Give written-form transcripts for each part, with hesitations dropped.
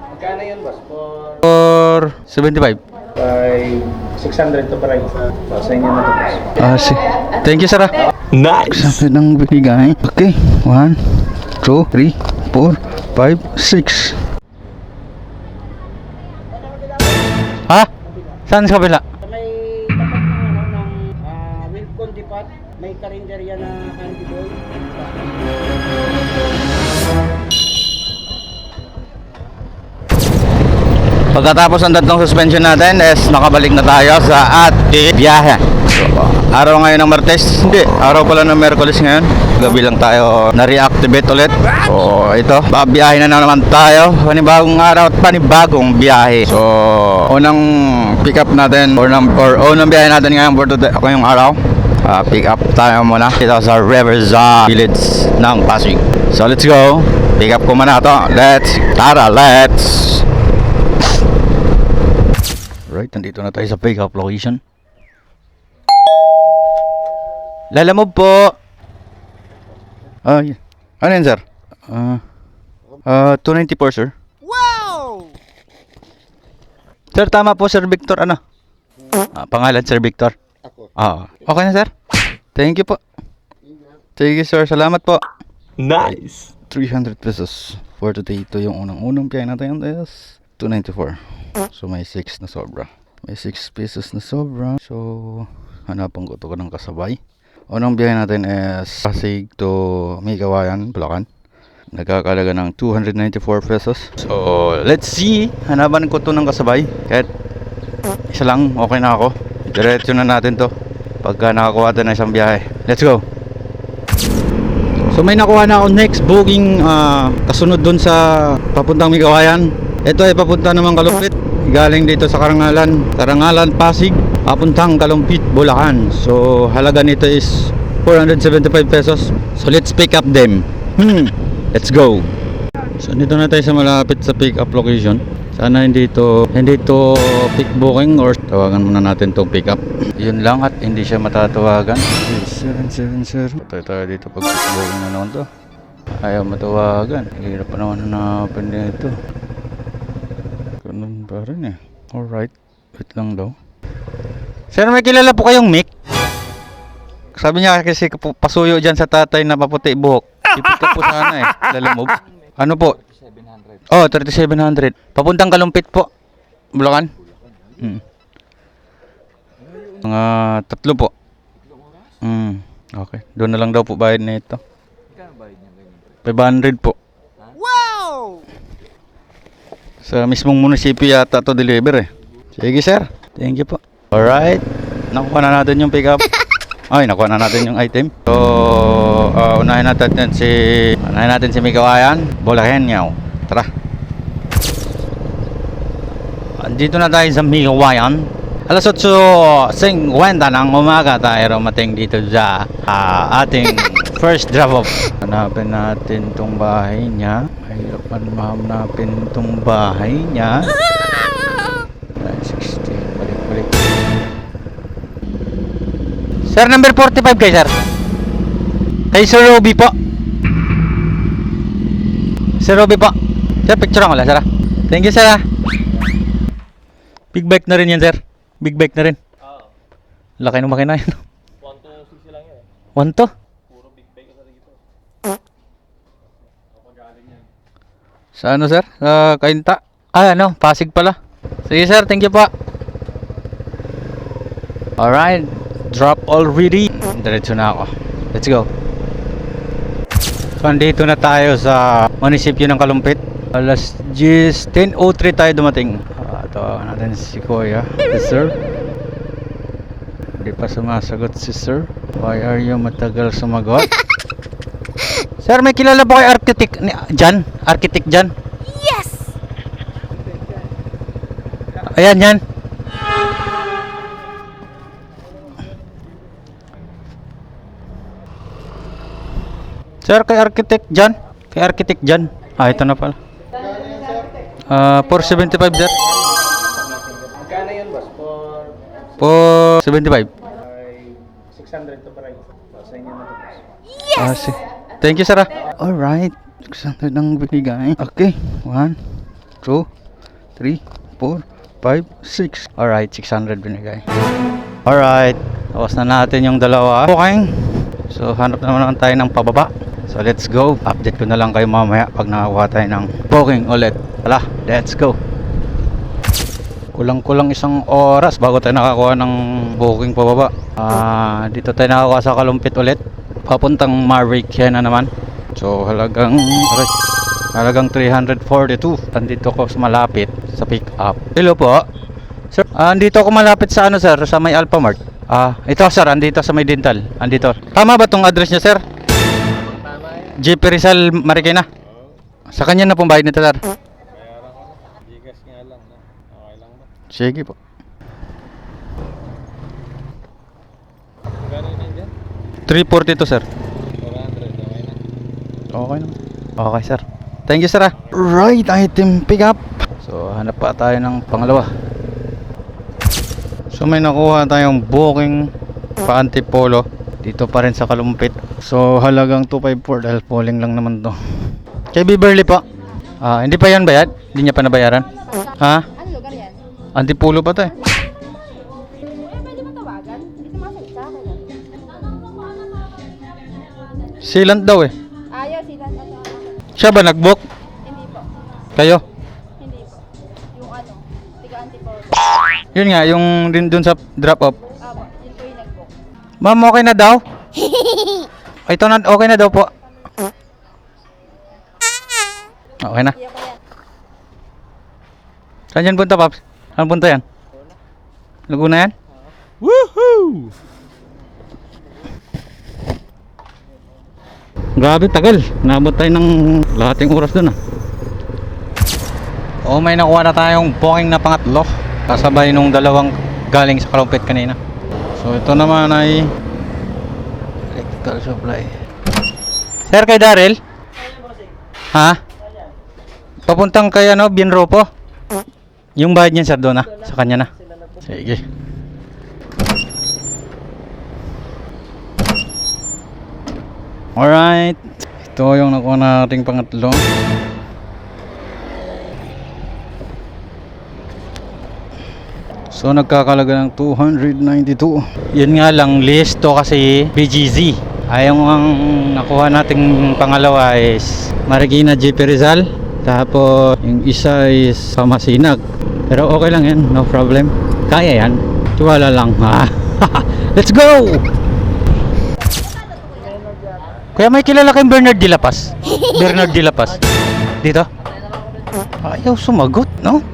Magkano yun, boss? For 75. By 600 to price. So, sa inyo na to, boss. Thank you, sir. Nice! Sabi ng binigay. Okay. 1, 2, 3, 4, 5, 6. Ha? Saan sa kabila? May tapat ng ano ng Wilcon Depot, may karinderya na Candy Boy. Pagkatapos ng tatlong suspension natin is nakabalik na tayo sa ating biyahe. So, araw ngayon ng Martes. Hindi, araw pala ng Merkulis ngayon. Gabi lang tayo na-reactivate ulit. So ito, babiyahe na naman tayo. Panibagong araw at panibagong biyahe. So unang pick up natin or unang biyahe natin ngayon for today, ngayong araw. Pick up tayo muna dito sa Riverside Village ng Pasig. So let's go. Pick up ko muna ito. Let's right, nandito na tayo sa pick up location. Lalamove po. Ano yan, sir? 294, sir. Wow! Sir, tama po, Sir Victor. Ano? Pangalan, Sir Victor. Ako. Okay na, sir. Thank you po. Thank you, sir. Salamat po. Nice! 300 pesos for today. Ito yung unang piyahin natin. Is 294. So may 6 na sobra. May 6 pesos na sobra. So hanapan ko ito ng kasabay. Unang biyahe natin is Pasig to Migawayan, Bulacan. Nagkakalaga ng 294 pesos. So let's see. Hanapan ko ito ng kasabay. Kahit isa lang, okay na ako. Diretso na natin to pagka nakakuha tayo ng isang biyahe. Let's go. So may nakuha na ako next booking kasunod dun sa papuntang Migawayan. Ito ay papunta naman Kalumpit. Galing dito sa Karangalan, Pasig, papuntang Kalumpit, Bulacan. So halaga nito is 475 pesos. So let's pick up them. Let's go. So dito na tayo sa malapit sa pick up location. Sana hindi to pick booking or tawagan muna natin tong pick up. Yun lang at hindi siya matatawagan. 770. Tayo dito pag pick booking na naman to. Ayaw matawagan. Hirap pa naman hanapin dito. Ganun pa rin eh. Alright. Wait lang daw. Sir, may kilala po kayong Mick? Sabi niya kasi pasuyo dyan sa tatay na paputi buhok. Ipit ko po sana eh. Lalamove. Ano po? 3700. Oh, 3700. Papuntang Kalumpit po. Bulacan? Mga 3 po. Okay. Doon na lang daw po bayad na ito. 500 po. Sa mismong munisipyo yata to deliver eh. Sige sir. Thank you po. Alright. Nakuha na natin yung pick up. Ay, nakuha na natin yung item. So, unahin natin si Migawayan. Bulacan yaw. Tara. Dito na tayo sa Migawayan. Alas 8:50 ng umaga tayo mating dito sa ating first drop off. Hanapin natin tong bahay niya. Hirap man mahanapin itong bahay niya. 16, balik. Sir, number 45 kayo, sir. Kay Sir Roby po. Sir Roby po. Sir, picture ko lang, sir. Thank you, sir. Big bike na rin yan, sir. Big bike na rin. Laki ng makina yun. 1-2-6 lang yan. 1 to? Puro big bike sa dito. Ako galing yan. Sa ano, sir? Kainta? Ano? Pasig pala. Sige, sir. Thank you po. Alright. Drop already. Diretso na ako. Let's go. So, andito na tayo sa munisipyo ng Kalumpit. Alas 10:03 tayo dumating. Tawagan natin si Kuya. Yes, sir. Hindi pa sumasagot si sir. Why are you matagal sumagot? Sir, may kilala po kay architect dyan? Architect dyan? Yes! Ayan, yan. Sir, kay architect dyan? Kay architect dyan? Ito na pala. 475, sir. Magkano yun, boss? For 75. By 600 to price. So, sa inyo na to, boss. Thank you, sir. Alright. 600 ang binigay. Okay. 1, 2, 3, 4, 5, 6. Alright, 600 binigay. Alright, tapos na natin yung dalawa. Okay. So, hanap naman tayo ng pababa. So, let's go. Update ko na lang kayo mamaya pag nakakuha tayo ng booking ulit. Hala, let's go. Kulang-kulang isang oras bago tayo nakakuha ng booking pababa. Dito tayo nakakuha sa Kalumpit ulit. Papuntang Maverick na naman. So, halagang 342. Andito ko sa malapit sa pick up. Hello po. Sir, andito ako malapit sa ano sir, sa may Alphamart. Ito sir, andito sa may dental. Andito. Tama ba tong address niya sir? Tama yan. JP Rizal Marikina. Sa kanya na pong bayad nito sir. Bayaran ko na. Gigas nga lang. No? Okay lang ba? Sige po. Gano'n yun dyan? 342 sir. 400. Okay na. Okay naman. Okay sir. Thank you sir Right, item pick up. So hanap pa tayo ng pangalawa. So may nakuha tayong booking pa Antipolo. Dito pa rin sa Kalumpit. So halagang 254 dahil polling lang naman to. Kay Beverly po. Hindi pa yan bayad? Hindi niya pa nabayaran? Ha? Ano lugar yan? Antipolo pa to eh. Pwede mo tawagan? Hindi sumasagot sa akin. Sealant daw eh. Ayaw, sila na sa Siya ba nag-book? Hindi po. Kayo? Hindi po. Yung ano, tiga Antipolo. Yun nga, yung dun sa drop off. Yun po yung nag-book. Ma'am, okay na daw? Ito na, okay na daw po. Okay na. Iya ko yan. Saan yan punta, Paps? Saan punta yan? Laguna yan? Woohoo! Grabe, tagal. Nabot tayo ng lahating oras dun may nakuha na tayong booking na pangatlo. Kasabay nung dalawang galing sa Kalumpit kanina. So ito naman ay electrical supply. Sir, kay Daryl? Ha? Papuntang kay ano, Binro po? Yung bayad niya sir doon sa kanya na. Sige. Alright. Ito yung nakuha nating pangatlo. So nagkakalaga ng 292. Yun nga lang, list to kasi BGZ. Yung ang nakuha nating pangalawa is Marikina JP Rizal. Tapos yung isa is sa Masinag. Pero okay lang yan, no problem. Kaya yan. Tiwala lang ha. Let's go! Kuya, may kilala kayong Bernard de la Paz? Bernard de la Paz. Dito? Ayaw sumagot, no?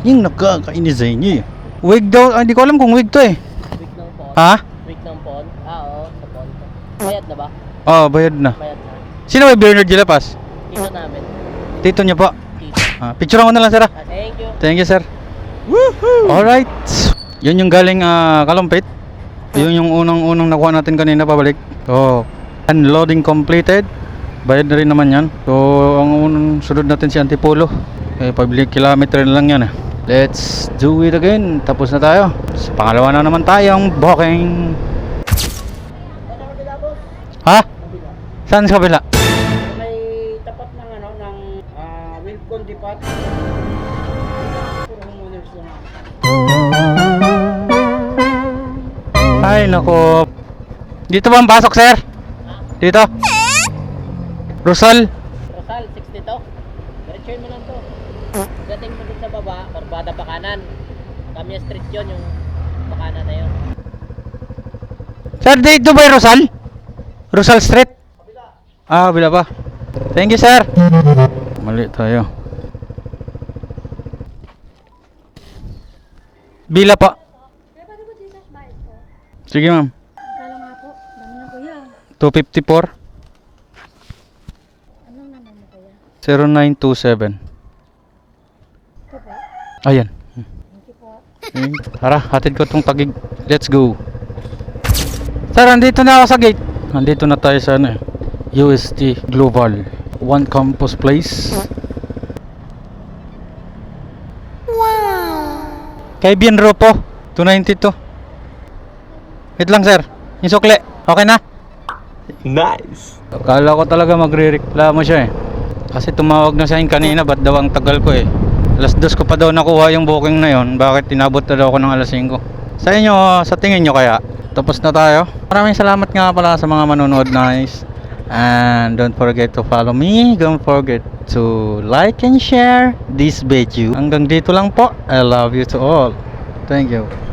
Yung nakakainis sa inyo eh. Wig daw, hindi ko alam kung wig to eh. Week ng phone. Ha? Week ng phone. Oo, sa phone. Bayad na ba? Oo, bayad na. Bayad na. Sino may Bernard de la Paz? Dito namin. Tito niyo po. Dito. Picture ko na lang sir. Thank you. Thank you sir. Woohoo! Alright. Yun yung galing Kalumpit. Yun yung unang nakuha natin kanina pabalik. So, unloading completed. Bayad na rin naman yan. So, ang unang sunod natin si Antipolo. 5 kilometer na lang yan eh. Let's do it again. Tapos na tayo. Sa pangalawa na naman tayong booking. Ha? Saan sa kabila? May tapat ng ano ng Wilcon Depot. Puro homeowners na. Ay nako. Dito ba ang pasok sir? Dito? Rosal? Rosal, 62. Diretsuhin mo lang to. Dating mo dun sa baba, Barbada pa kanan. Kami street yun, yung pakanan na yun. Sir, dito ba yung Rosal? Rosal Street? Bila pa. Thank you sir. Mali tayo. Bila pa. Kaya pwede ko Jesus bayad ko? Sige ma'am. Kala nga po, dami na kuya. 254 Anong naman mo kuya? 0927. Ito po? Ayan. Thank you po. Tara, hatid ko tong tagig. Let's go. Sir, andito na ako sa gate. Andito na tayo sa ano, UST Global One Campus Place. Kay Binro po 292. Wait lang sir, yung sukle, okay na? Nice. Akala ko talaga magre-reklamo siya eh. Kasi tumawag na sa akin kanina, ba't daw ang tagal ko eh. Alas 2 ko pa daw nakuha yung booking na yon. Bakit tinabot na daw ako ng alas 5? Sa inyo, sa tingin nyo kaya? Tapos na tayo. Maraming salamat nga pala sa mga manonood, guys. And don't forget to follow me. Don't forget to like and share this video. Hanggang dito lang po. I love you to all. Thank you.